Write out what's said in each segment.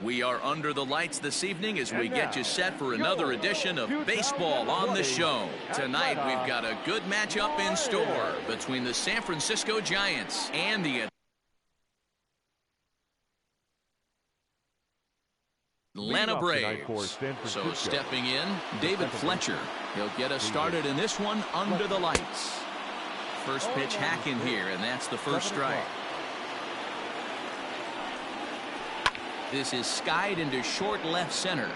We are under the lights this evening as we get you set for another edition of Baseball on the Show. Tonight we've got a good matchup in store between the San Francisco Giants and the Atlanta Braves. So stepping in, David Fletcher. He'll get us started in this one under the lights. First pitch hack in here, and that's the first strike. This is skied into short left center.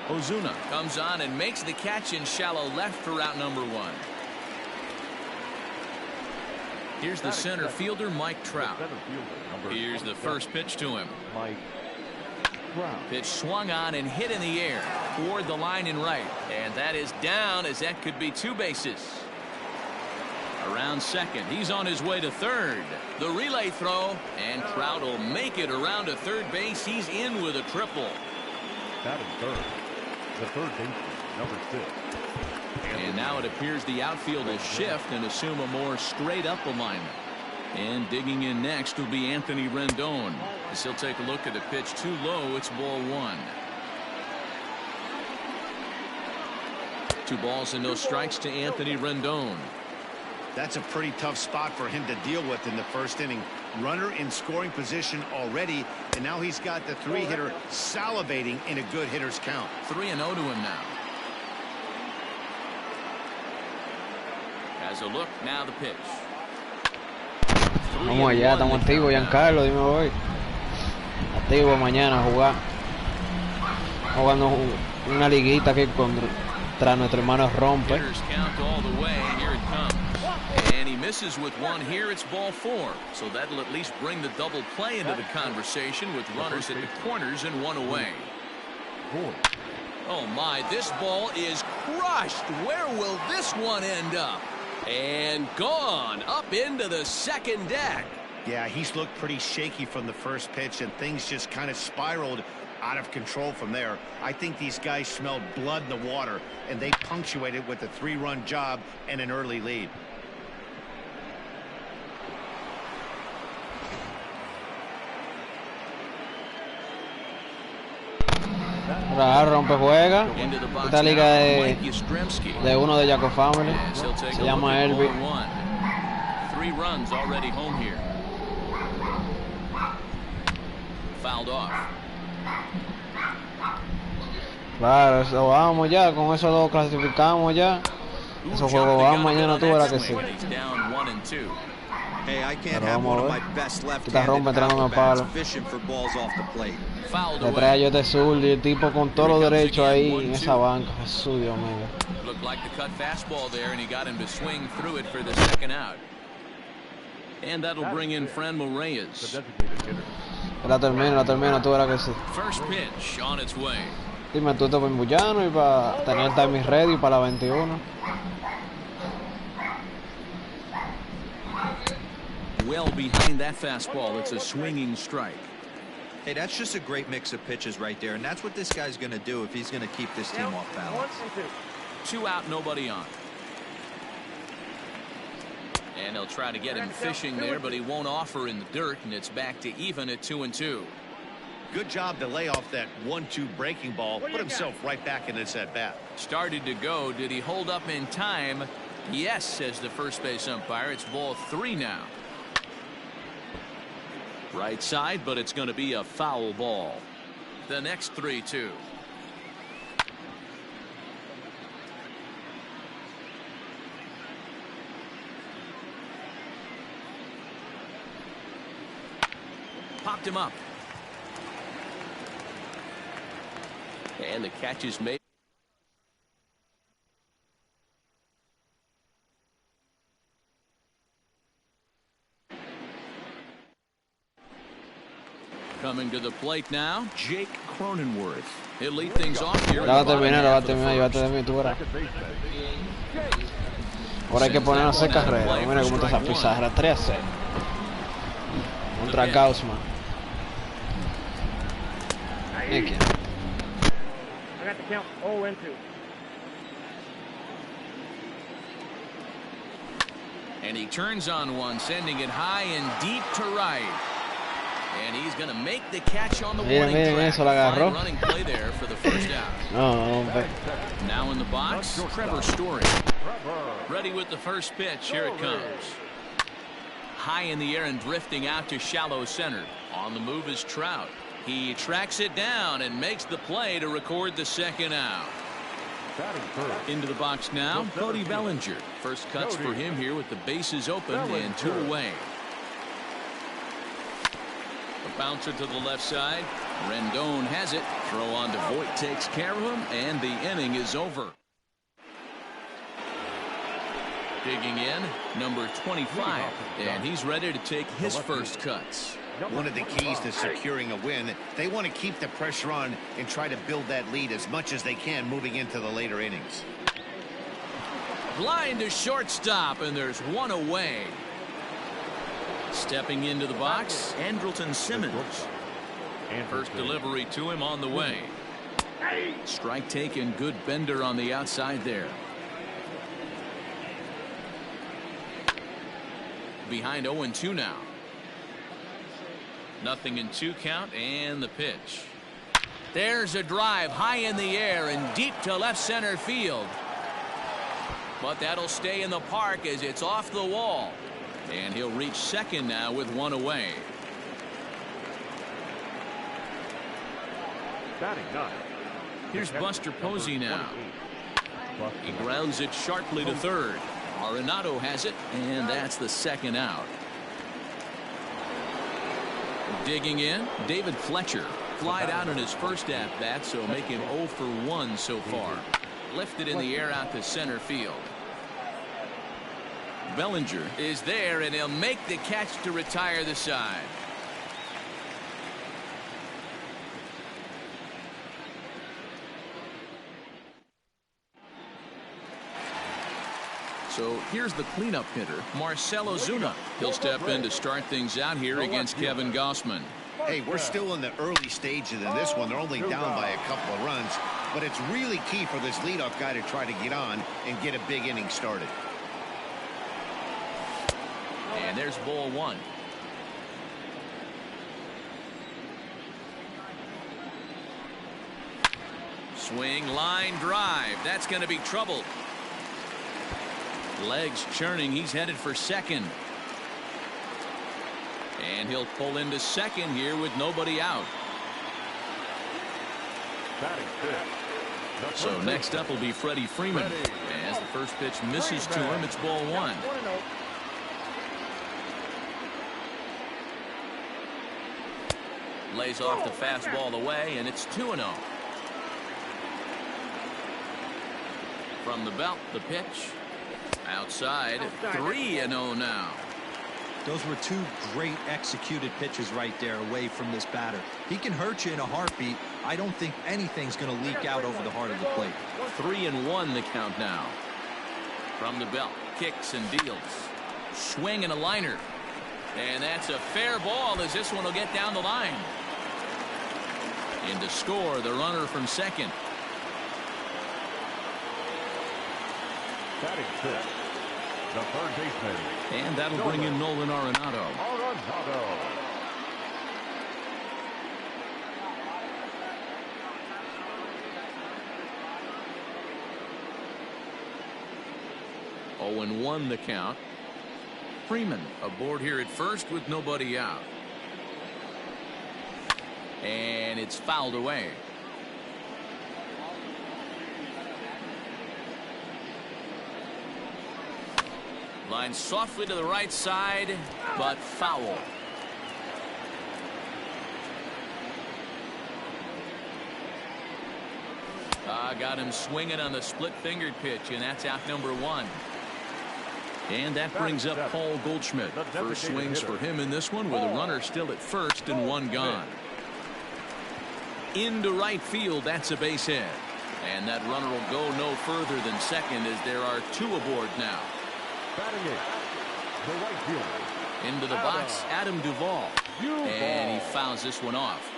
Ozuna comes on and makes the catch in shallow left for out number one. Here's the center fielder, Mike Trout. Here's the first pitch to him. Pitch swung on and hit in the air toward the line and right. And that is down, as that could be two bases. Around second, he's on his way to third. The relay throw, and Trout will make it around to third base. He's in with a triple. Batting third, the third baseman, number 6. And now it appears the outfield will shift and assume a more straight-up alignment. And digging in next will be Anthony Rendon. As he'll take a look at the pitch too low, it's ball one. 2 balls and no strikes to Anthony Rendon. That's a pretty tough spot for him to deal with in the first inning. Runner in scoring position already, and now he's got the 3-hitter salivating in a good hitter's count. 3-0 to him now. Has a look, now the pitch. Vamos allá, estamos activos, Giancarlo, dime voy. Activo mañana a jugar. Jugando una liguita aquí contra nuestro hermano Rompee. And he misses with one here. It's ball 4. So that'll at least bring the double play into the conversation with runners at the corners and one away. Oh my, this ball is crushed. Where will this one end up? And gone up into the second deck. Yeah, he's looked pretty shaky from the first pitch, and things just kind of spiraled out of control from there. I think these guys smelled blood in the water, and they punctuated with a 3-run job and an early lead. Rompee juega. Esta liga de uno de Jaco Family. Se llama Elvi. 3 runs already home here. Fouled off. Claro, eso vamos ya. Con esos dos clasificamos ya. Esos juegos vamos mañana, tú verás que sí. Hey, I can't have one of my best left-handed fishing for balls off the plate. Le trae yo este sur y el tipo con todos los derechos ahí en esa banca. Jesús, Dios mío. Looked like the cut fastball there, and he got him to swing through it for the second out. And that'll bring in Fran Reyes. La termina, tú verás que sí. First pitch on its way. Dime tú, esto para Bullano y para tener el timing ready para la 21. Well behind that fastball, it's a swinging strike. Hey, that's just a great mix of pitches right there, and that's what this guy's going to do if he's going to keep this team off balance. 2 out, nobody on. And they'll try to get him fishing there, but he won't offer in the dirt, and it's back to even at 2-2. Good job to lay off that 1-2 breaking ball, put himself right back in his at-bat. Started to go. Did he hold up in time? Yes, says the first base umpire. It's ball 3 now. Right side, but it's going to be a foul ball. The next 3-2. Popped him up. And the catch is made. Coming to the plate now, Jake Cronenworth. He'll lead things off here. La va a terminar, tú verás. Ahora hay que poner a hacer carrera. Mira cómo está esa pizarra. 13. Contra Goldschmidt. I got the count 0-2. And he turns on one, sending it high and deep to right. And he's going to make the catch on the Miren, warning track. eso la agarró. Fine running play there for the first out. No, hombre. Now in the box, Trevor Story. Ready with the first pitch. Here it comes. High in the air and drifting out to shallow center. On the move is Trout. He tracks it down and makes the play to record the second out. Into the box now, Cody Bellinger. First cuts for him here with the bases open and 2 away. A bouncer to the left side. Rendon has it. Throw on to Voit takes care of him, and the inning is over. Digging in, number 25, and he's ready to take his first cuts. One of the keys to securing a win, they want to keep the pressure on and try to build that lead as much as they can moving into the later innings. Line to shortstop, and there's 1 away. Stepping into the box, Andrelton Simmons. First delivery to him on the way. Strike taken, good bender on the outside there. Behind 0-2 now. 0-2 count, and the pitch. There's a drive high in the air and deep to left center field. But that'll stay in the park as it's off the wall. And he'll reach second now with 1 away. Here's Buster Posey now. He grounds it sharply to third. Arenado has it, and that's the second out. Digging in, David Fletcher. Flied out in his first at-bat, so make him 0 for 1 so far. Lifted in the air out to center field. Bellinger is there, and he'll make the catch to retire the side. So here's the cleanup hitter, Marcell Ozuna. He'll step in to start things out here against Kevin Goldschmidt. Hey, we're still in the early stages in this one. They're only down by a couple of runs, but it's really key for this leadoff guy to try to get on and get a big inning started. And there's ball 1. Swing, line, drive. That's going to be trouble. Legs churning. He's headed for second. And he'll pull into second here with nobody out. So next up will be Freddie Freeman. As the first pitch misses to him, it's ball 1. Lays off the fastball away, and it's 2-0. From the belt, the pitch. Outside, 3-0 now. Those were 2 great executed pitches right there away from this batter. He can hurt you in a heartbeat. I don't think anything's going to leak out over the heart of the plate. 3-1 the count now. From the belt, kicks and deals. Swing and a liner. And that's a fair ball as this one will get down the line. In to score, the runner from second. Batting fifth, the third baseman. And that'll bring in Nolan Arenado. Arenado. 0-1 the count. Freeman aboard here at first with nobody out. And it's fouled away. Line softly to the right side, but foul. Got him swinging on the split-fingered pitch, and that's out number 1. And that brings up Paul Goldschmidt. First swings for him in this one with a runner still at first and 1 gone. Into right field, that's a base hit. And that runner will go no further than second as there are 2 aboard now. Batting it, the right fielder. Into the box, Adam Duvall. And he fouls this one off.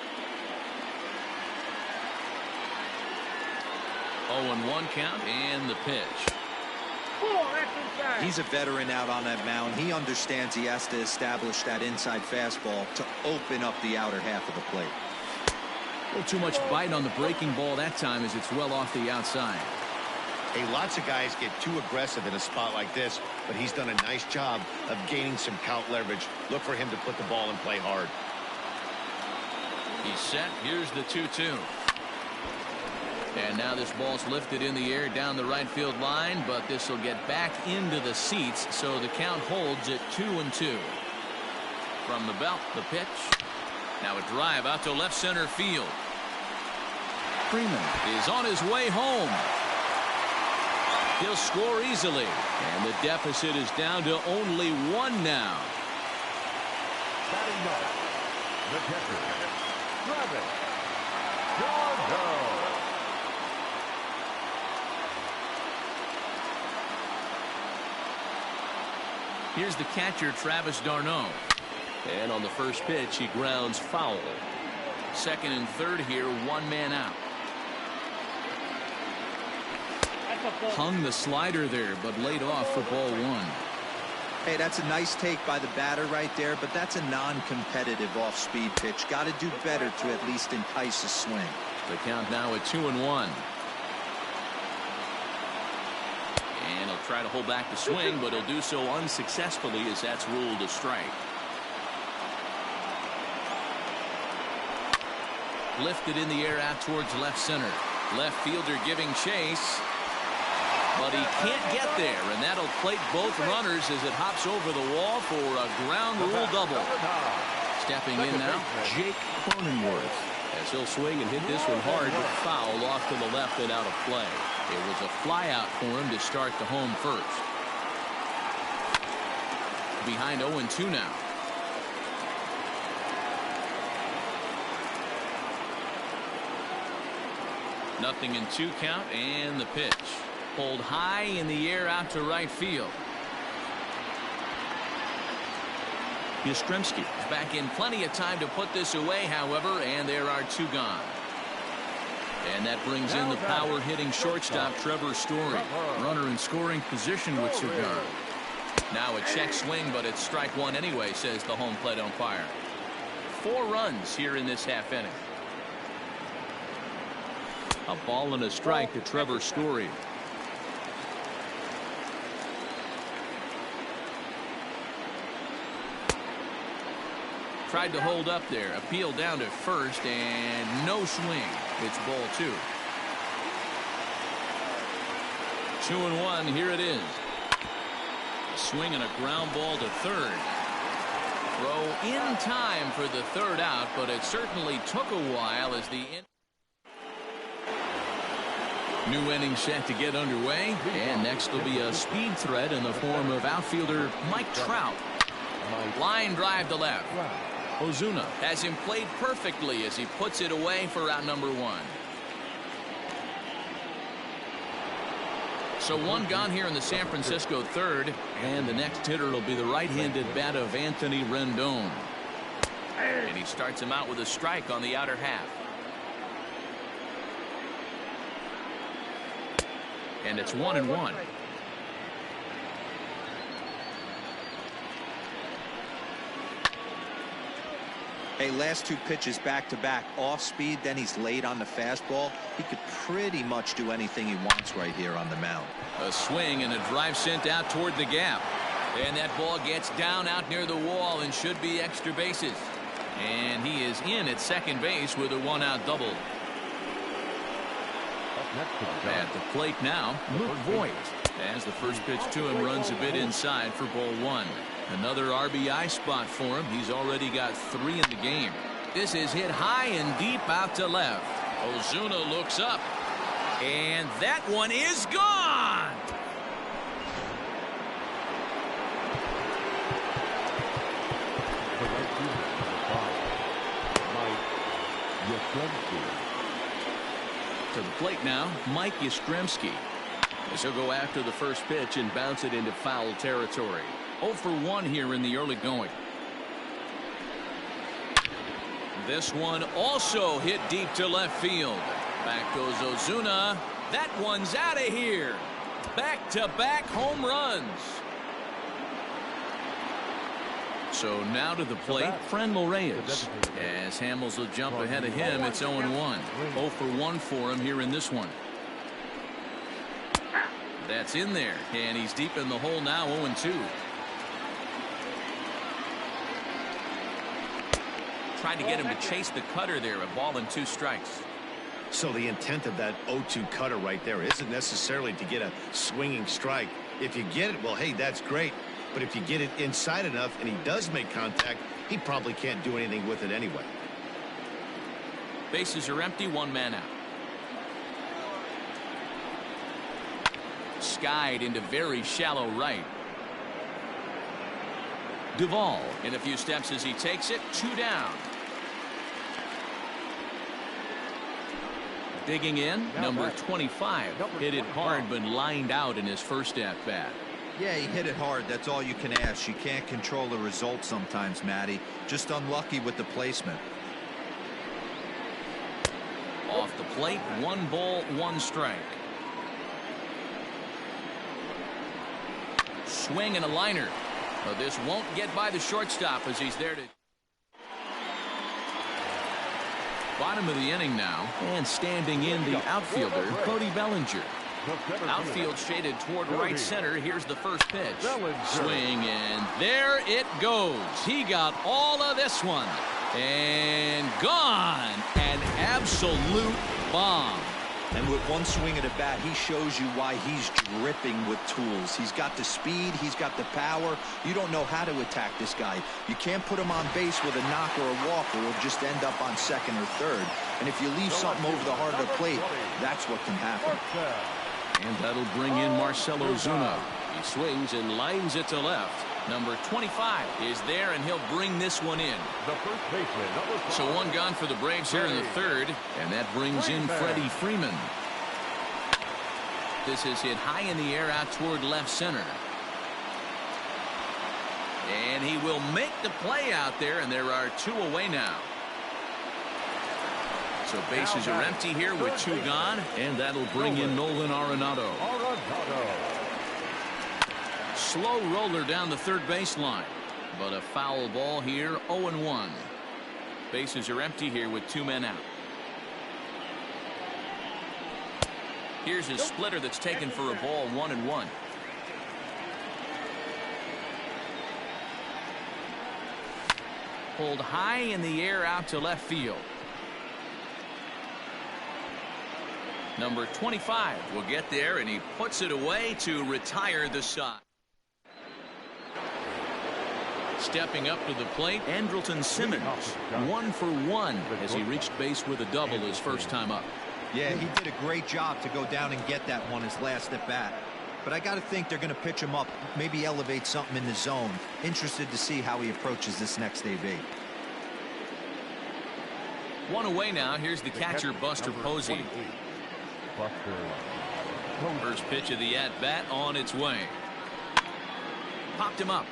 0-1 count and the pitch. He's a veteran out on that mound. He understands he has to establish that inside fastball to open up the outer half of the plate. A little too much bite on the breaking ball that time as it's well off the outside. Hey, lots of guys get too aggressive in a spot like this, but he's done a nice job of gaining some count leverage. Look for him to put the ball in play hard. He's set. Here's the 2-2. And now this ball's lifted in the air down the right field line, but this will get back into the seats, so the count holds at 2-2. From the belt, the pitch. Now a drive out to left center field. Freeman is on his way home. He'll score easily, and the deficit is down to only 1 now. Batting ninth, the catcher, Travis Darle. Here's the catcher, Travis Darno. And on the first pitch, he grounds foul. Second and third here, 1 man out. Hung the slider there, but laid off for ball 1. Hey, that's a nice take by the batter right there, but that's a non-competitive off-speed pitch. Got to do better to at least entice a swing. The count now at 2-1. And he'll try to hold back the swing, but he'll do so unsuccessfully as that's ruled a strike. Lifted in the air out towards left center. Left fielder giving chase. But he can't get there, and that'll plate both runners as it hops over the wall for a ground rule double. Stepping in now, Jake Cronenworth, as he'll swing and hit this one hard, but foul off to the left and out of play. It was a fly out for him to start the home first. Behind 0-2 now. Nothing in 2 count, and the pitch. Pulled high in the air out to right field. Yastrzemski is back in plenty of time to put this away, however, and there are 2 gone. And that brings in the power hitting shortstop Trevor Story. Runner in scoring position with 2 gone. Now a check swing, but it's strike 1 anyway, says the home plate umpire. 4 runs here in this half inning. A ball and a strike to Trevor Story. Tried to hold up there. Appeal down to first, and no swing. It's ball 2. 2-1. Here it is. A swing and a ground ball to third. Throw in time for the 3rd out, but it certainly took a while as the new inning set to get underway. And next will be a speed threat in the form of outfielder Mike Trout. Line drive to left. Ozuna has him played perfectly as he puts it away for out number 1. So 1 gone here in the San Francisco 3rd, and the next hitter will be the right-handed bat of Anthony Rendon. And he starts him out with a strike on the outer half. And it's 1-1. Hey, last 2 pitches back-to-back. Off-speed, then he's late on the fastball. He could pretty much do anything he wants right here on the mound. A swing and a drive sent out toward the gap. And that ball gets down out near the wall and should be extra bases. And he is in at second base with a 1-out double. At the plate now, Luke Voigt, as the first pitch to him runs a bit inside for ball 1. Another RBI spot for him. He's already got 3 in the game. This is hit high and deep out to left. Ozuna looks up, and that one is gone. To the plate now, Mike Yastrzemski, as he'll go after the first pitch and bounce it into foul territory. 0 for 1 here in the early going. This one also hit deep to left field. Back goes Ozuna. That one's out of here. back-to-back home runs. So now to the plate, Franmil Reyes. As Hamels will jump ahead of him, it's 0-1. 0 for 1 for him here in this one. That's in there, and he's deep in the hole now, 0-2. Trying to get him to chase the cutter there, a ball and 2 strikes. So the intent of that 0-2 cutter right there isn't necessarily to get a swinging strike. If you get it, well, hey, that's great. But if you get it inside enough and he does make contact, he probably can't do anything with it anyway. Bases are empty, 1 man out. Skied into very shallow right. Duvall in a few steps as he takes it, 2 down. Digging in, number 25. Hit it hard but lined out in his first at-bat. Yeah, he hit it hard. That's all you can ask. You can't control the result sometimes, Matty. Just unlucky with the placement. Off the plate, 1 ball, 1 strike. Swing and a liner. But this won't get by the shortstop as he's there to... Bottom of the inning now, and standing in the outfielder, Cody Bellinger. Outfield shaded toward right center. Here's the first pitch. Swing, and there it goes. He got all of this one. And gone. An absolute bomb. And with 1 swing of the bat, he shows you why he's dripping with tools. He's got the speed. He's got the power. You don't know how to attack this guy. You can't put him on base with a knock or a walk, or he'll just end up on second or third. And if you leave something over the heart of the plate, that's what can happen. And that'll bring in Marcell Ozuna. He swings and lines it to left. Number 25 is there, and he'll bring this one in. So 1 gone for the Braves here in the 3rd, and that brings in Freddie Freeman. This is hit high in the air out toward left center. And he will make the play out there, and there are 2 away now. So bases are empty here with 2 gone, and that'll bring in Nolan Arenado. Slow roller down the 3rd baseline, but a foul ball here, 0-1. Bases are empty here with 2 men out. Here's his splitter that's taken for a ball, 1-1. Pulled high in the air out to left field. Number 25 will get there, and he puts it away to retire the side. Stepping up to the plate, Andrelton Simmons, 1 for 1 as he reached base with a double his first time up. Yeah, he did a great job to go down and get that one his last at bat. But I got to think they're going to pitch him up, maybe elevate something in the zone. Interested to see how he approaches this next AB. 1 away now. Here's the catcher, Buster Posey. First pitch of the at-bat on its way. Popped him up.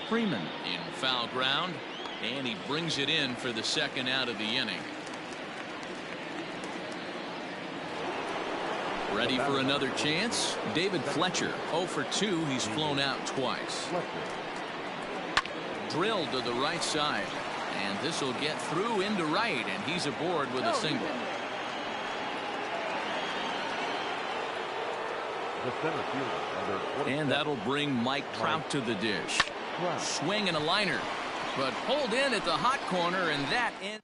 Freeman in foul ground, and he brings it in for the 2nd out of the inning. Ready for another chance? David Fletcher, 0 for 2. He's flown out twice. Drilled to the right side, and this will get through into right, and he's aboard with a single. And that'll bring Mike Trout to the dish. Swing and a liner, but pulled in at the hot corner, and that in.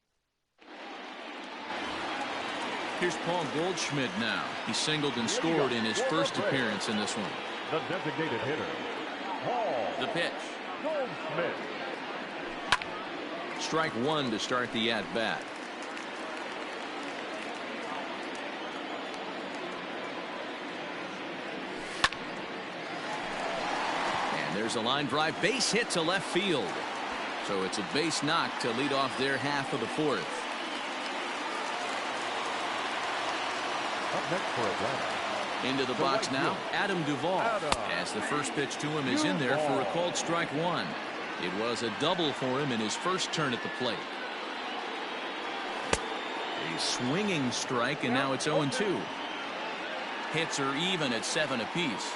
Here's Paul Goldschmidt now. He singled and scored in his first appearance in this one. The designated hitter, Paul. The pitch. Goldschmidt. Strike 1 to start the at-bat. There's a line drive, base hit to left field. So it's a base knock to lead off their half of the 4th. Up next for Atlanta. Into the box now, Adam Duvall. As the first pitch to him is in there for a called strike 1. It was a double for him in his first turn at the plate. A swinging strike, and now it's 0-2. Hits are even at 7 apiece.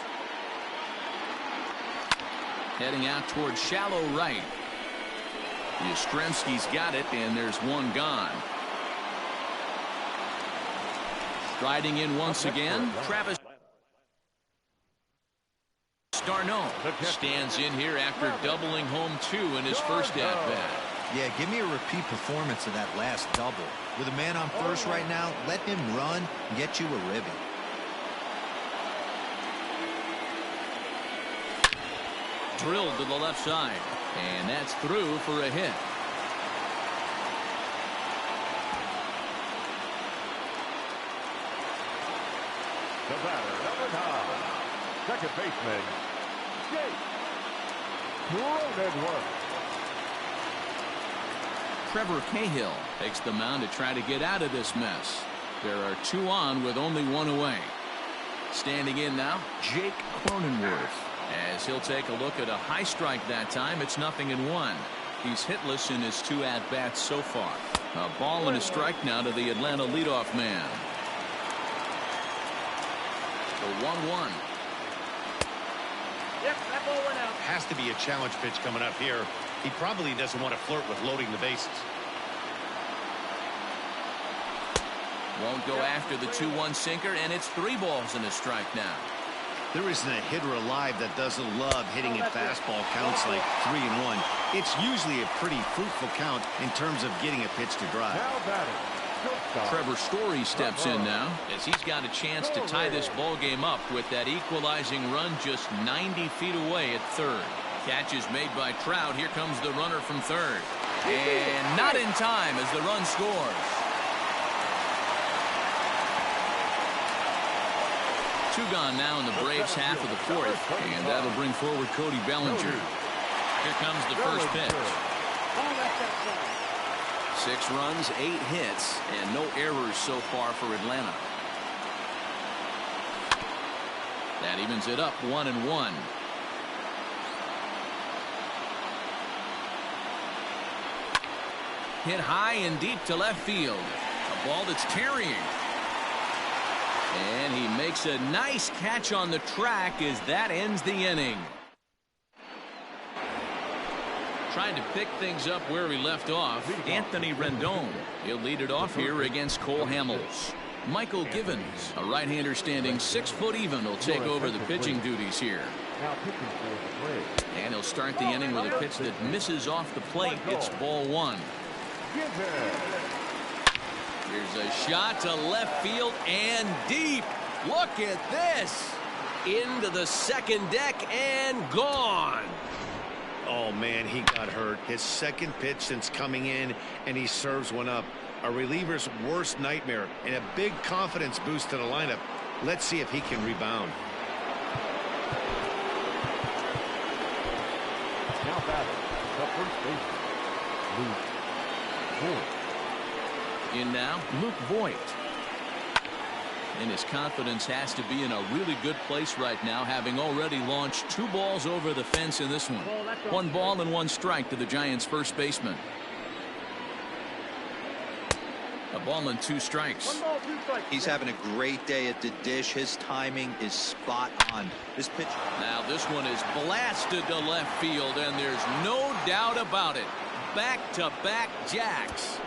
Heading out towards shallow right. Yastrzemski's got it, and there's one gone. Striding in once again, Travis Darno stands in here after doubling home 2 in his first at-bat. Yeah, give me a repeat performance of that last double. With a man on first right now, let him run and get you a ribby. Drilled to the left side, and that's through for a hit. The batter, number 9, second baseman, Jake Cronenworth. Trevor Cahill takes the mound to try to get out of this mess. There are 2 on with only 1 away. Standing in now, Jake Cronenworth. As he'll take a look at a high strike that time, it's 0-1. He's hitless in his 2 at-bats so far. A ball and a strike now to the Atlanta leadoff man. The 1-1. Yep, that ball went out. Has to be a challenge pitch coming up here. He probably doesn't want to flirt with loading the bases. Won't go after the 2-1 sinker, and it's 3 balls and a strike now. There isn't a hitter alive that doesn't love hitting at fastball counts like 3-1. It's usually a pretty fruitful count in terms of getting a pitch to drive. Now batting, shortstop. Trevor Story steps in now as he's got a chance to tie this ball game up with that equalizing run just 90 feet away at third. Catch is made by Trout. Here comes the runner from third. And not in time as the run scores. 2 gone now in the Braves half of the 4th, and that'll bring forward Cody Bellinger. Here comes the first pitch. 6 runs, 8 hits, and no errors so far for Atlanta. That evens it up 1-1. Hit high and deep to left field. A ball that's carrying. And he makes a nice catch on the track as that ends the inning. Trying to pick things up where he left off, Anthony Rendon. He'll lead it off here against Cole Hamels. Michael Givens, a right-hander standing 6 foot even, will take over the pitching duties here. And he'll start the inning with a pitch that misses off the plate. It's ball 1. Here's a shot to left field and deep. Look at this. Into the second deck and gone. Oh, man, he got hurt. His second pitch since coming in, and he serves one up. A reliever's worst nightmare and a big confidence boost to the lineup. Let's see if he can rebound. Now batting, the first baseman, Luke Voigt. In now, Luke Voigt. And his confidence has to be in a really good place right now, having already launched 2 balls over the fence in this one. 1 ball and 1 strike to the Giants' first baseman. A ball and 2 strikes. 1 ball, 2 strikes. He's having a great day at the dish. His timing is spot on. This pitch. Now this one is blasted to left field, and there's no doubt about it. Back-to-back jacks.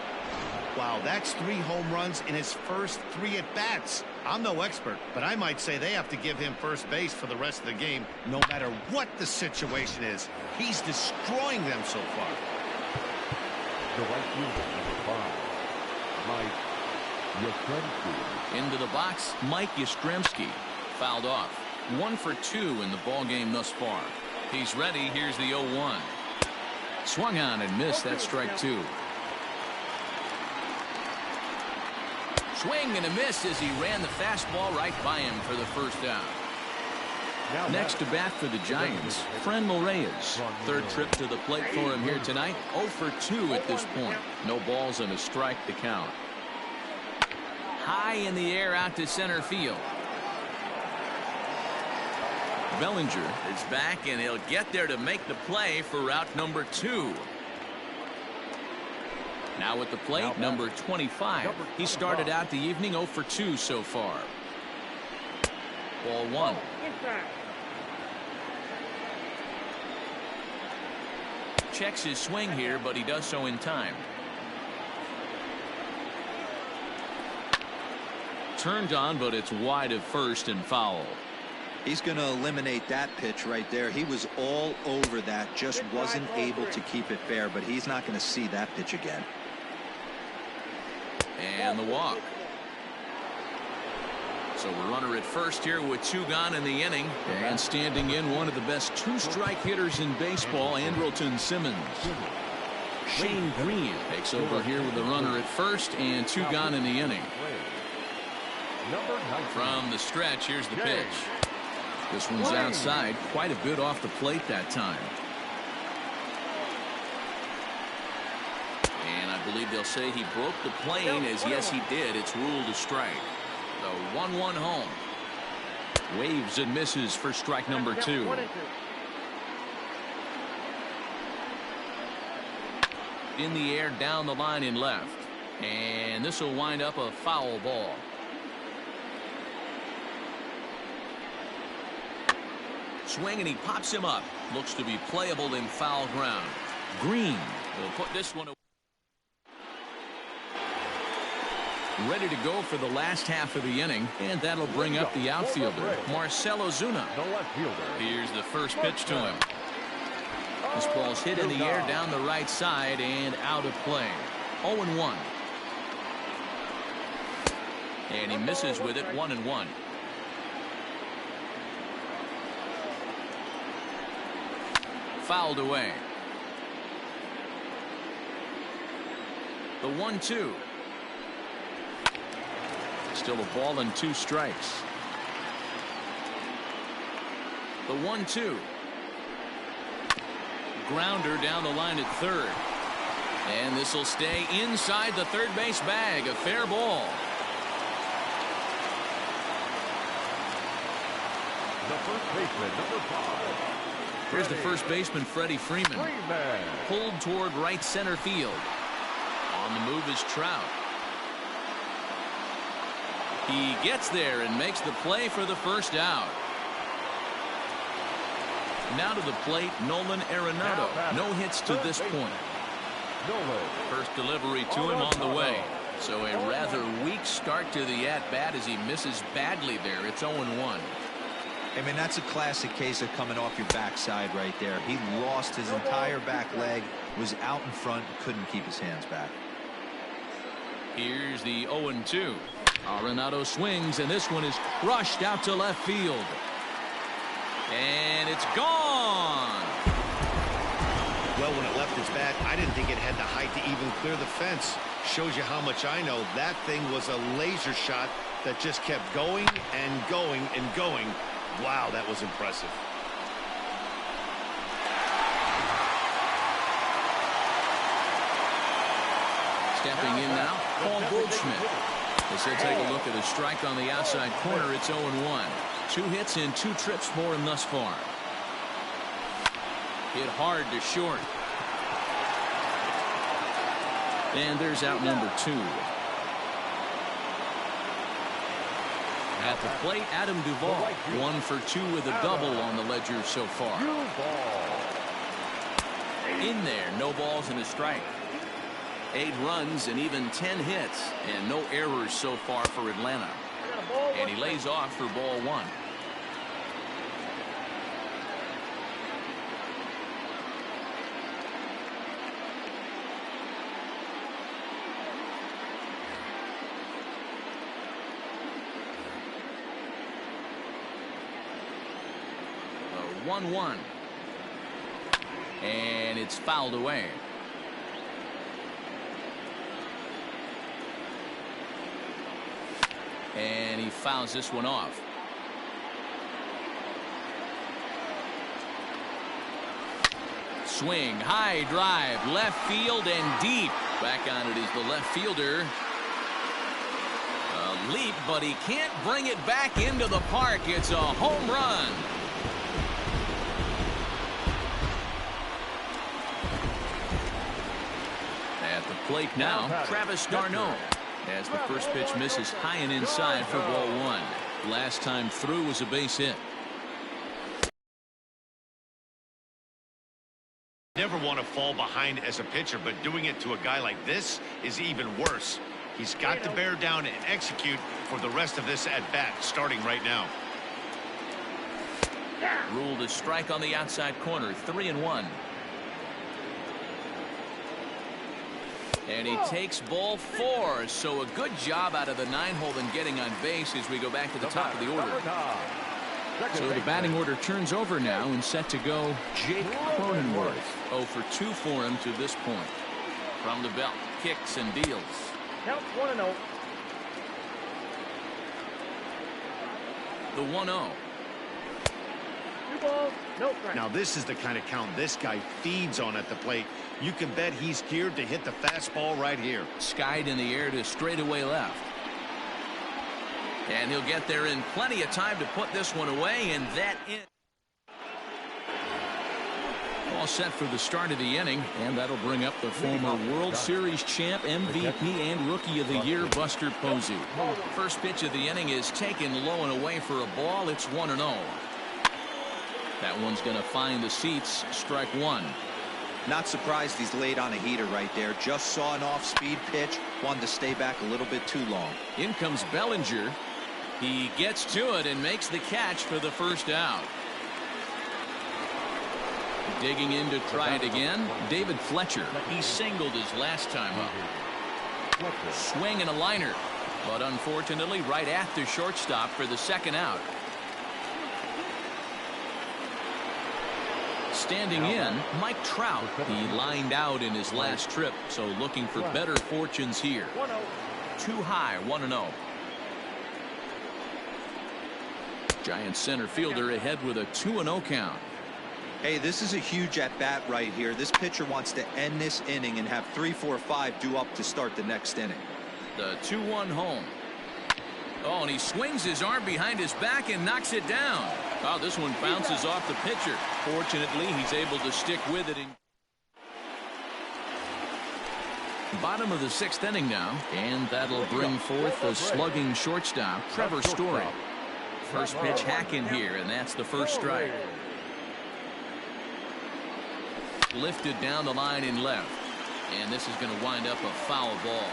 Wow, that's 3 home runs in his first 3 at-bats. I'm no expert, but I might say they have to give him first base for the rest of the game, no matter what the situation is. He's destroying them so far. The right fielder, number 5, Mike Yastrzemski. Into the box, Mike Yastrzemski. Fouled off. 1 for 2 in the ball game thus far. He's ready. Here's the 0-1. Swung on and missed. That's strike 2. Swing and a miss as he ran the fastball right by him for the first out. Next to bat for the Giants, Franmil Reyes. 3rd trip to the plate for him here tonight. 0 for 2 at this point. No balls and a strike to count. High in the air out to center field. Bellinger is back, and he'll get there to make the play for route number 2. Now at the plate, number 25. He started out the evening 0 for 2 so far. Ball one. Checks his swing here, but he does so in time. Turned on, but it's wide of first and foul. He's going to eliminate that pitch right there. He was all over that, just wasn't able to keep it fair, but he's not going to see that pitch again. And the walk. So a runner at first here with 2 gone in the inning. And standing in, one of the best 2-strike hitters in baseball, Andrelton Simmons. Shane Green takes over here with the runner at first and 2 gone in the inning. From the stretch, here's the pitch. This one's outside, quite a bit off the plate that time. And I believe they'll say he broke the plane, as yes he did. It's ruled a strike. The 1-1 home. Waves and misses for strike number 2. In the air, down the line in left. And this will wind up a foul ball. Swing, and he pops him up. Looks to be playable in foul ground. Green will put this one away. Ready to go for the last half of the inning, and that'll bring up the outfielder, Marcell Ozuna. Here's the first pitch to him. This ball's hit in the air down the right side and out of play. 0-1. And he misses with it. 1-1. Fouled away. The 1-2. Still a ball and 2 strikes. The 1-2. Grounder down the line at third. And this will stay inside the third base bag. A fair ball. The first baseman, number 5. Here's the first baseman, Freddie Freeman. Pulled toward right center field. On the move is Trout. He gets there and makes the play for the first out. Now to the plate, Nolan Arenado. No hits to this point. First delivery to him on the way. So a rather weak start to the at-bat as he misses badly there. It's 0-1. I mean, that's a classic case of coming off your backside right there. He lost his entire back leg, was out in front, couldn't keep his hands back. Here's the 0-2. Arenado swings, and this one is crushed out to left field. And it's gone. Well, when it left his bat, I didn't think it had the height to even clear the fence. Shows you how much I know. That thing was a laser shot that just kept going and going and going. Wow, that was impressive. Stepping in now, Paul Goldschmidt. As he'll take a look at a strike on the outside corner, it's 0-1. 2 hits and 2 trips for him thus far. Hit hard to short. And there's out number 2. At the plate, Adam Duvall. 1 for 2 with a double on the ledger so far. In there, no balls and a strike. 8 runs and even 10 hits, and no errors so far for Atlanta. And he lays off for ball 1. The 1-1. And it's fouled away. And he fouls this one off. Swing, high drive, left field and deep. Back on it is the left fielder. A leap, but he can't bring it back into the park. It's a home run. At the plate now, Travis d'Arnaud. As the first pitch misses high and inside for ball 1. Last time through was a base hit. Never want to fall behind as a pitcher, but doing it to a guy like this is even worse. He's got to bear down and execute for the rest of this at bat, starting right now. Ruled a strike on the outside corner. 3-1. And he takes ball 4. So a good job out of the 9-hole in getting on base as we go back to the top of the order. So the batting order turns over now and set to go Jake Cronenworth. 0 for 2 for him to this point. From the belt, kicks and deals. Count 1-0. The 1-0. 2 balls, no strikes. Now this is the kind of count this guy feeds on at the plate. You can bet he's geared to hit the fastball right here. Skied in the air to straightaway left. And he'll get there in plenty of time to put this one away, and that in. All set for the start of the inning, and that'll bring up the former World Series champ, MVP, and Rookie of the Year, Buster Posey. First pitch of the inning is taken low and away for a ball. It's 1-0. That one's going to find the seats. Strike 1. Not surprised he's laid on a heater right there. Just saw an off-speed pitch. Wanted to stay back a little bit too long. In comes Bellinger. He gets to it and makes the catch for the first out. Digging in to try it again, David Fletcher. He singled his last time up. Swing and a liner, but unfortunately right at the shortstop for the second out. Standing in, Mike Trout. He lined out in his last trip, so looking for better fortunes here. Too high, 1-0. Giant center fielder ahead with a 2-0 count. Hey, this is a huge at-bat right here. This pitcher wants to end this inning and have 3, 4, 5 due up to start the next inning. The 2-1 home. Oh, and he swings his arm behind his back and knocks it down. Oh, this one bounces off the pitcher. Fortunately, he's able to stick with it. Bottom of the 6th inning now, and that'll bring forth the slugging shortstop, Trevor Story. First pitch hack in here, and that's the first strike. Lifted down the line in left, and this is going to wind up a foul ball.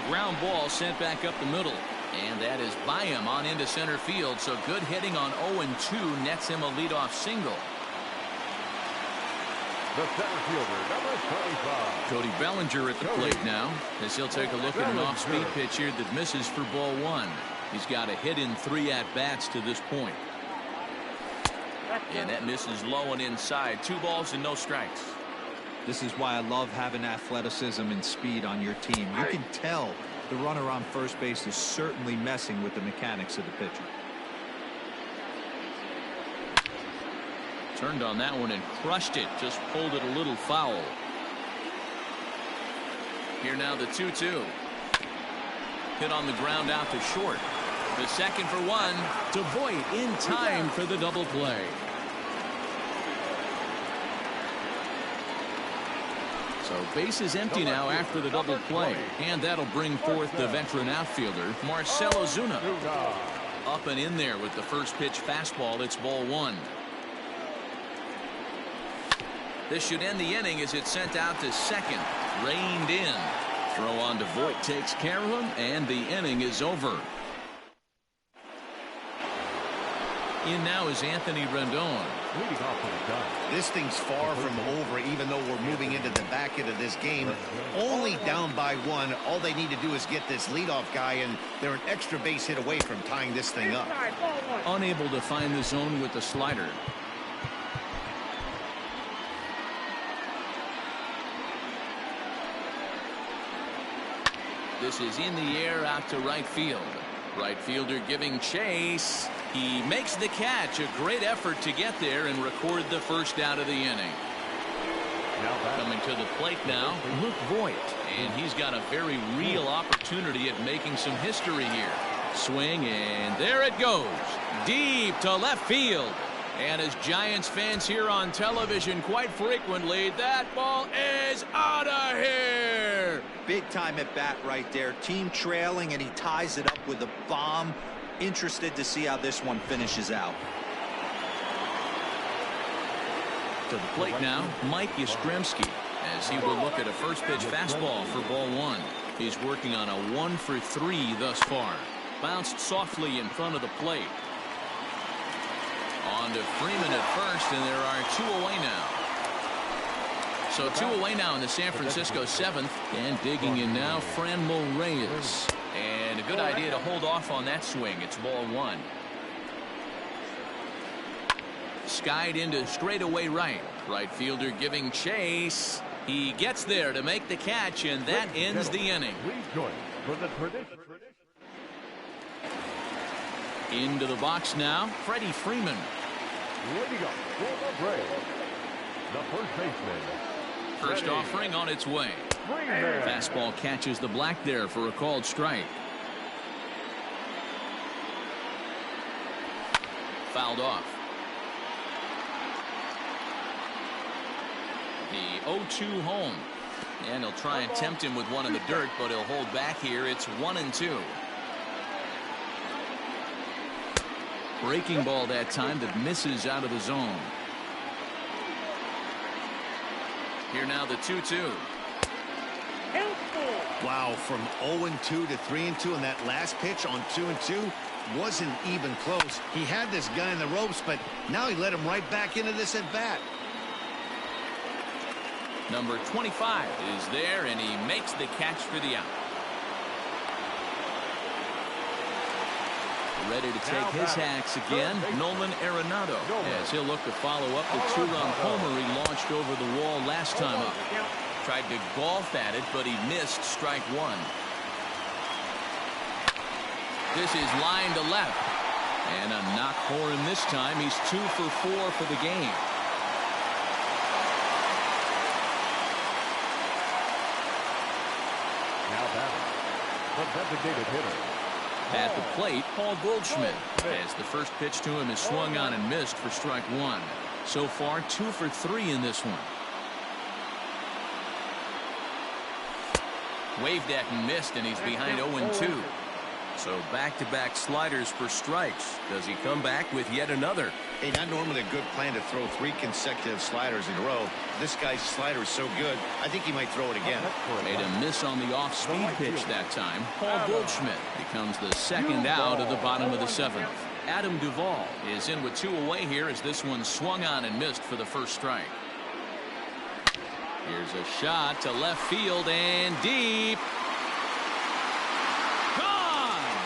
Ground ball sent back up the middle, and that is by him on into center field. So good hitting on 0-2 nets him a leadoff single. The center fielder, number 25. Cody Bellinger at the plate now, as he'll take a look at an off-speed pitch here that misses for ball 1. He's got a hit in 3 at-bats to this point. And that misses low and inside. 2 balls and no strikes. This is why I love having athleticism and speed on your team. You can tell the runner on first base is certainly messing with the mechanics of the pitcher. Turned on that one and crushed it. Just pulled it a little foul. Here now the 2-2. Hit on the ground out to short. The second for 1 to Voit in time for the double play. So base is empty now after the double play, and that'll bring forth the veteran outfielder Marcell Ozuna. Up and in there with the first pitch fastball. It's ball 1. This should end the inning as it's sent out to second. Reined in. Throw on to Voit takes care of him, and the inning is over. In now is Anthony Rendon. Leading off for the count. This thing's far from over, even though we're moving into the back end of this game. Only down by 1. All they need to do is get this leadoff guy, and they're an extra base hit away from tying this thing up. Unable to find the zone with the slider. This is in the air out to right field. Right fielder giving chase. He makes the catch. A great effort to get there and record the first out of the inning. Coming to the plate now, Luke Voit. And he's got a very real opportunity at making some history here. Swing, and there it goes. Deep to left field. And as Giants fans here on television quite frequently, that ball is out of here. Big Big time at bat right there. Team trailing, and he ties it up with a bomb. Interested to see how this one finishes out. To the plate now, Mike Yastrzemski, as he will look at a first pitch fastball for ball one. He's working on a 1 for 3 thus far. Bounced softly in front of the plate. On to Freeman at first, and there are 2 away now. So 2 away now in the San Francisco 7th. And digging in now, Franmil Reyes. And a good idea to hold off on that swing. It's ball 1. Skied into straightaway right. Right fielder giving chase. He gets there to make the catch, and that ends the inning. Into the box now, Freddie Freeman. The first baseman. First offering on its way. Fastball catches the black there for a called strike. Fouled off. The 0-2 home. And he'll try and tempt him with one in the dirt, but he'll hold back here. It's 1-2. Breaking ball that time that misses out of the zone. Here now the 2-2. Wow, from 0-2 to 3-2, and that last pitch on 2-2 wasn't even close. He had this guy in the ropes, but now he let him right back into this at bat. Number 25 is there, and he makes the catch for the out. Ready to take his hacks again, Nolan Arenado, as he'll look to follow up the 2-run homer he launched over the wall last time up. Tried to golf at it, but he missed strike 1. This is line to left, and a knock for him this time. He's 2 for 4 for the game. Now batting, the designated hitter. At the plate, Paul Goldschmidt, as the first pitch to him is swung on and missed for strike 1. So far, 2 for 3 in this one. Waved at and missed, and he's behind 0-2. So back-to-back sliders for strikes. Does he come back with yet another? Hey, not normally a good plan to throw 3 consecutive sliders in a row. This guy's slider is so good, I think he might throw it again. Made a miss on the off-speed pitch that time. Paul Goldschmidt becomes the second out of the bottom of the 7th. Adam Duvall is in with 2 away here as this one swung on and missed for the first strike. Here's a shot to left field and deep.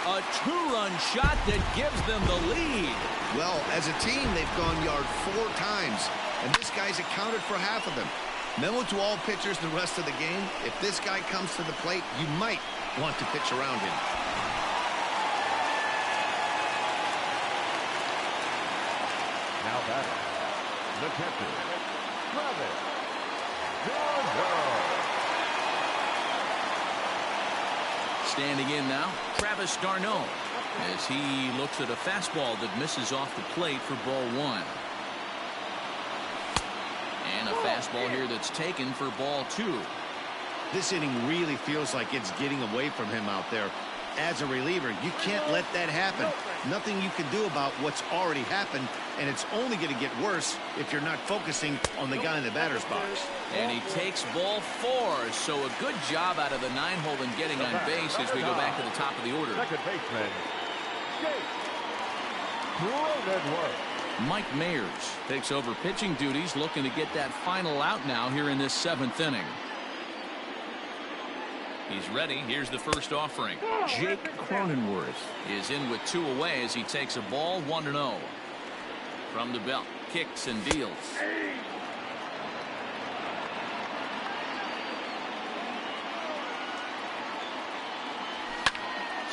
A 2-run shot that gives them the lead. Well, as a team, they've gone yard 4 times, and this guy's accounted for half of them. Memo to all pitchers the rest of the game: if this guy comes to the plate, you might want to pitch around him. Now batting, the catcher, Travis. Standing in now, Travis d'Arnaud, as he looks at a fastball that misses off the plate for ball 1. And a fastball here that's taken for ball 2. This inning really feels like it's getting away from him out there. As a reliever, you can't let that happen. Nothing you can do about what's already happened, and it's only going to get worse if you're not focusing on the guy in the batter's box. And he takes ball 4, so a good job out of the 9-hole in getting on base as we go back to the top of the order. Second baseman, Mike Mayers takes over pitching duties, looking to get that final out now here in this 7th inning. He's ready. Here's the first offering. Jake Cronenworth is in with 2 away as he takes a ball 1-0. From the belt, kicks and deals.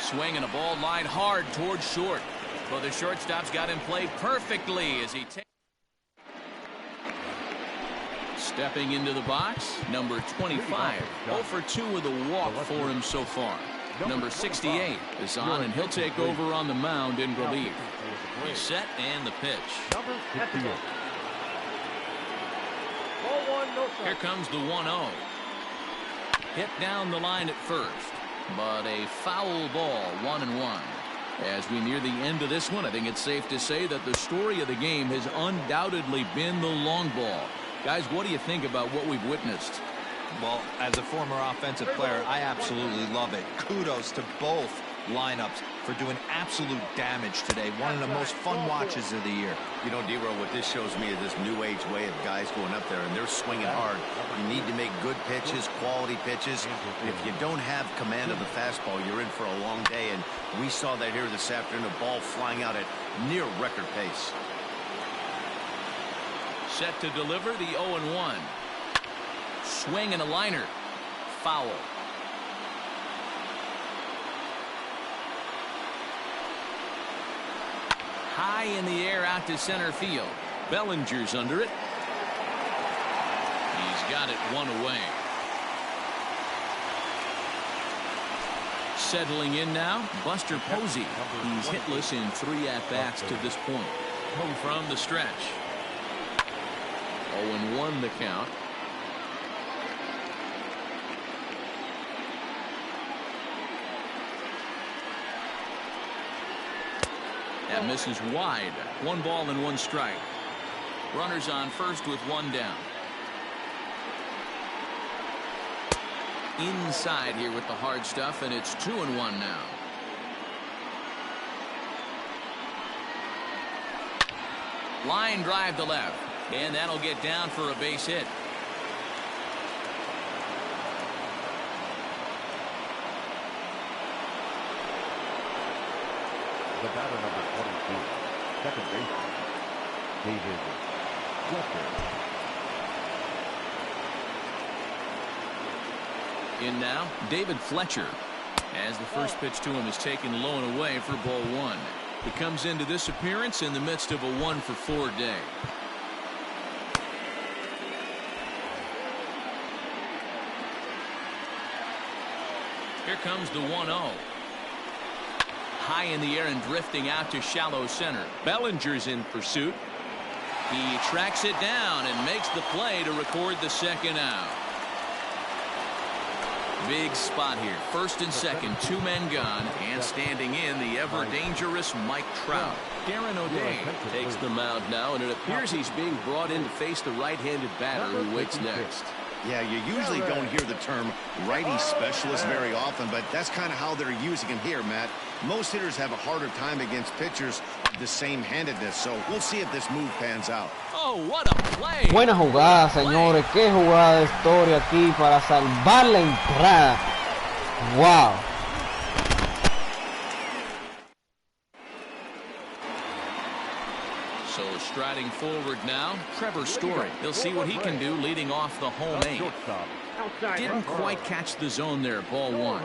Swing and a ball lined hard towards short. Well, the shortstop's got him played perfectly as he takes. Stepping into the box, number 25. 0 for 2 with a walk for him so far. Number 68 is on, and he'll take over on the mound in relief. He's set, and the pitch. number 58. Here comes the 1-0. Hit down the line at first, but a foul ball, 1-1. As we near the end of this one, I think it's safe to say that the story of the game has undoubtedly been the long ball. Guys, what do you think about what we've witnessed? Well, as a former offensive player, I absolutely love it. Kudos to both lineups for doing absolute damage today. One of the most fun watches of the year. You know, D-Roll, what this shows me is this new age way of guys going up there, and they're swinging hard. You need to make good pitches, quality pitches. And if you don't have command of the fastball, you're in for a long day, and we saw that here this afternoon, a ball flying out at near record pace. Set to deliver the 0-1. Swing and a liner. Foul. High in the air out to center field. Bellinger's under it. He's got it one away. Settling in now, Buster Posey. He's hitless in 3 at-bats to this point. From the stretch. 0-1 the count. That misses wide. 1 ball and 1 strike. Runners on first with 1 down. Inside here with the hard stuff, and it's 2-1 now. Line drive to left, and that'll get down for a base hit. The batter number 22, second baseman, David Fletcher. In now, David Fletcher. As the first pitch to him is taken low and away for ball 1. He comes into this appearance in the midst of a 1-for-4 day. Here comes the 1-0. High in the air and drifting out to shallow center. Bellinger's in pursuit. He tracks it down and makes the play to record the second out. Big spot here. First and second, 2 men gone, and standing in the ever dangerous Mike Trout. Darren O'Day takes the mound now, and it appears he's being brought in to face the right-handed batter who waits next. Yeah, you usually don't hear the term righty specialist very often, but that's kind of how they're using him here, Matt. Most hitters have a harder time against pitchers of the same handedness, so we'll see if this move pans out. Oh, what a play! Buena jugada, señores. Qué jugada de historia aquí para salvar la entrada. Wow. So striding forward now, Trevor Story. He'll see what he can do leading off the home 8. Didn't quite catch the zone there, ball 1.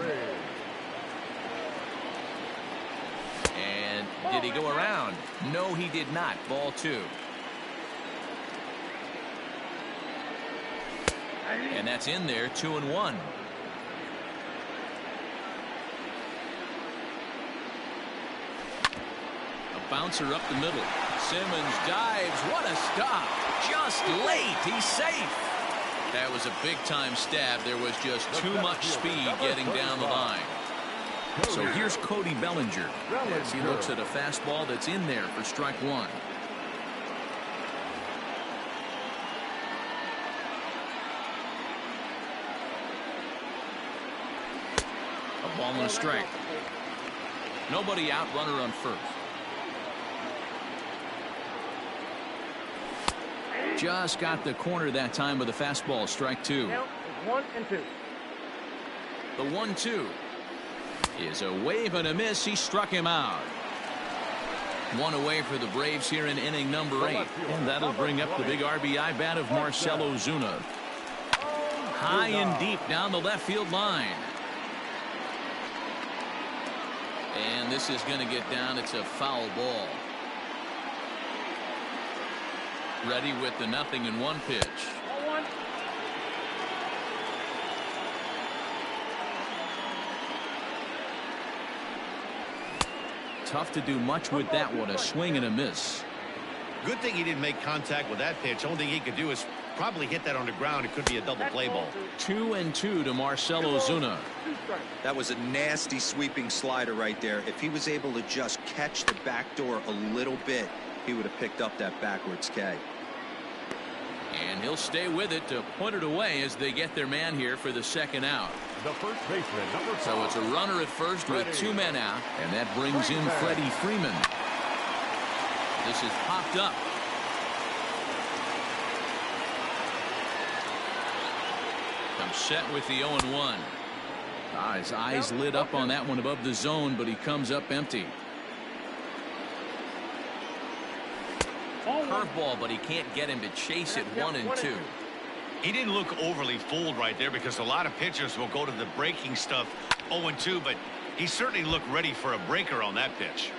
And did he go around? No, he did not. Ball 2. And that's in there, 2-1. A bouncer up the middle. Simmons dives. What a stop. Just late. He's safe. That was a big-time stab. There was just too much speed getting down the line. So here's Cody Bellinger as he looks at a fastball that's in there for strike 1. A ball and a strike. Nobody out, runner on first. Just got the corner that time with a fastball, strike 2. 1-2. The 1-2 is a wave and a miss. He struck him out. 1 away for the Braves here in inning number 8. And that'll bring up the big RBI bat of Marcell Ozuna. High and deep down the left field line. And this is going to get down. It's a foul ball. Ready with the 0-1 pitch. Tough to do much with that one. A swing and a miss. Good thing he didn't make contact with that pitch. Only thing he could do is Probably hit that on the ground. It could be a double play ball. 2-2 to Marcell Ozuna. That was a nasty sweeping slider right there. If he was able to just catch the back door a little bit, he would have picked up that backwards K. And he'll stay with it to put it away as they get their man here for the second out. The first baseman, number 5. So it's a runner at first with 2 men out, and that brings in Freddie Freeman. This is popped up. Comes set with the 0-1. His eyes lit up on that one above the zone, but he comes up empty. Curveball, but he can't get him to chase it. 1-2. He didn't look overly fooled right there, because a lot of pitchers will go to the breaking stuff 0-2, but he certainly looked ready for a breaker on that pitch.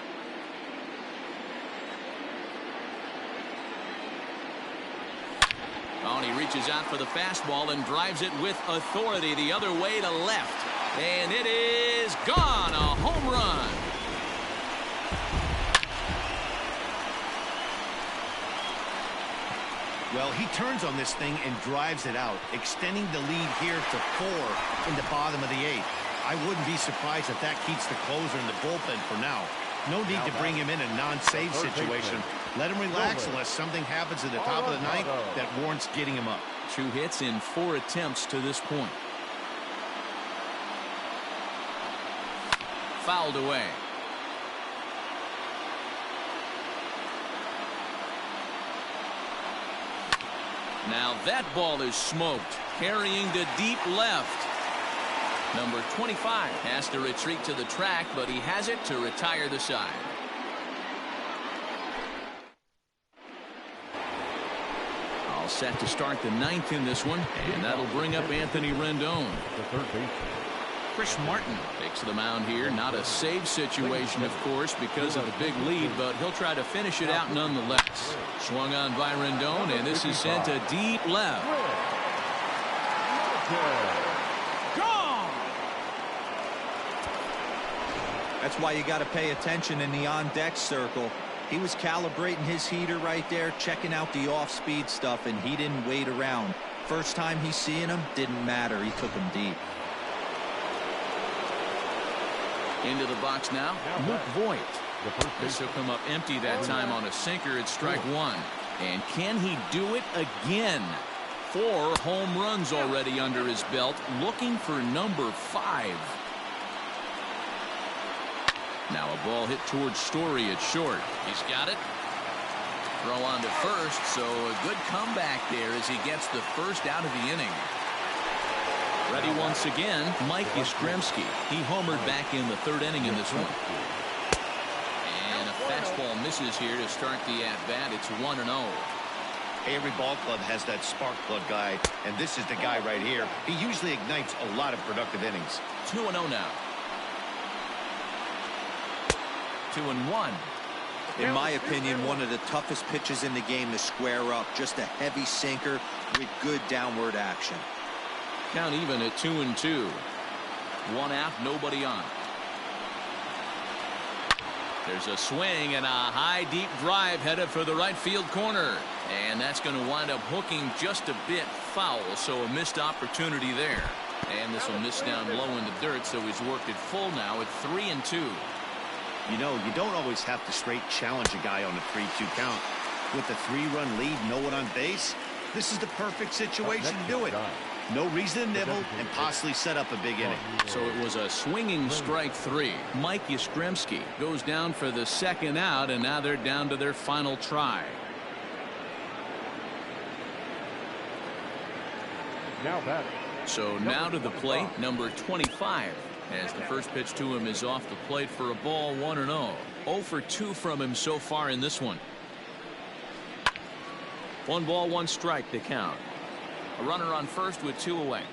Oh, and he reaches out for the fastball and drives it with authority the other way to left. And it is gone. A home run. Well, he turns on this thing and drives it out, extending the lead here to 4 in the bottom of the 8th. I wouldn't be surprised if that keeps the closer in the bullpen for now. No need to bring him in a non-save situation. Let him relax unless something happens at the top of the 9th that warrants getting him up. 2 hits in 4 attempts to this point. Fouled away. Now that ball is smoked, carrying to deep left. Number 25 has to retreat to the track, but he has it to retire the side. All set to start the 9th in this one, and that'll bring up Anthony Rendon. The third baseman. Chris Martin takes the mound here. Not a save situation, of course, because of the big lead, but he'll try to finish it out nonetheless. Swung on by Rendon, and this is sent to deep left. Gone! That's why you got to pay attention in the on-deck circle. He was calibrating his heater right there, checking out the off-speed stuff, and he didn't wait around. First time he's seeing him, didn't matter. He took him deep. Into the box now, Luke Voigt. This will come up empty that time on a sinker at strike 1. And can he do it again? 4 home runs already under his belt, looking for number 5. Now a ball hit towards Story at short. He's got it. Throw on to first, so a good comeback there as he gets the first out of the inning. Ready once again, Mike Yastrzemski. He homered back in the 3rd inning in this one. And a fastball misses here to start the at-bat. It's 1-0. Every ball club has that spark plug guy, and this is the guy right here. He usually ignites a lot of productive innings. 2-0 now. 2-1. In my opinion, one of the toughest pitches in the game to square up. Just a heavy sinker with good downward action. Count even at 2-2. 1 out, nobody on. There's a swing and a high deep drive headed for the right field corner, and that's going to wind up hooking just a bit foul, so a missed opportunity there. And this will miss down low in the dirt, so he's worked it full now at 3-2. You know, you don't always have to straight challenge a guy on a 3-2 count. With a 3-run lead, no one on base, this is the perfect situation to do it. No reason to nibble and possibly set up a big inning. So it was a swinging strike 3. Mike Yastrzemski goes down for the 2nd out, and now they're down to their final try. Now batting. So now to the plate, number 25. As the first pitch to him is off the plate for a ball, 1-0. 0 for 2 from him so far in this one. 1 ball, 1 strike to count. A runner on first with 2 away.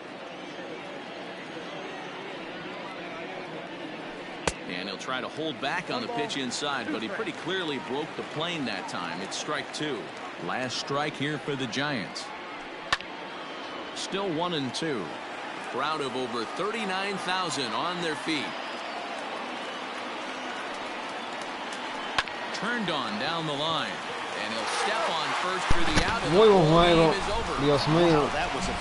And he'll try to hold back on the pitch inside, but he pretty clearly broke the plane that time. It's strike 2. Last strike here for the Giants. Still 1-2. Crowd of over 39,000 on their feet. Turned on down the line. Muy buen juego. Dios mío,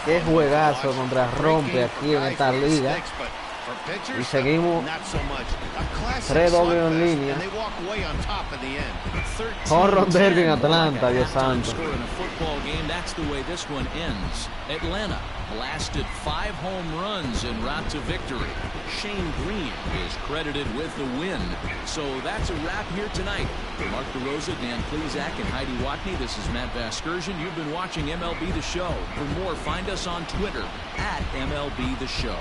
qué juegazo contra Rompee aquí en esta liga. Y seguimos 3 dobles en línea. Horror derby en Atlanta, Dios santo. Atlanta blasted 5 home runs en route to victory. Shane Green is credited with the win. So that's a wrap here tonight. For Mark DeRosa, Dan Plesac, and Heidi Watney, this is Matt Vasgersian. You've been watching MLB The Show. For more, find us on Twitter at MLB The Show.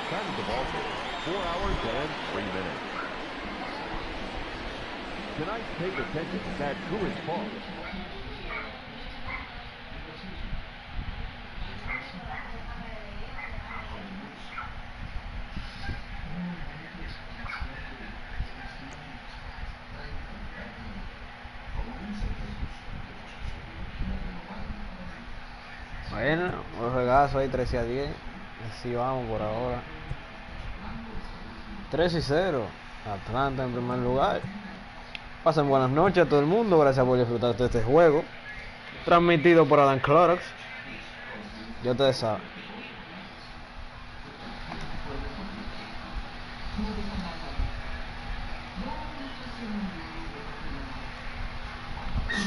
Time of ball game, 4 hours and 3 minutes. Tonight, take attention to that Coolidge Park. Bueno, un juegazo ahí 13-10. Así vamos por ahora. 3-0. Atlanta en primer lugar. Pasen buenas noches a todo el mundo. Gracias por disfrutar de este juego. Transmitido por Adanclorox. Ya ustedes saben.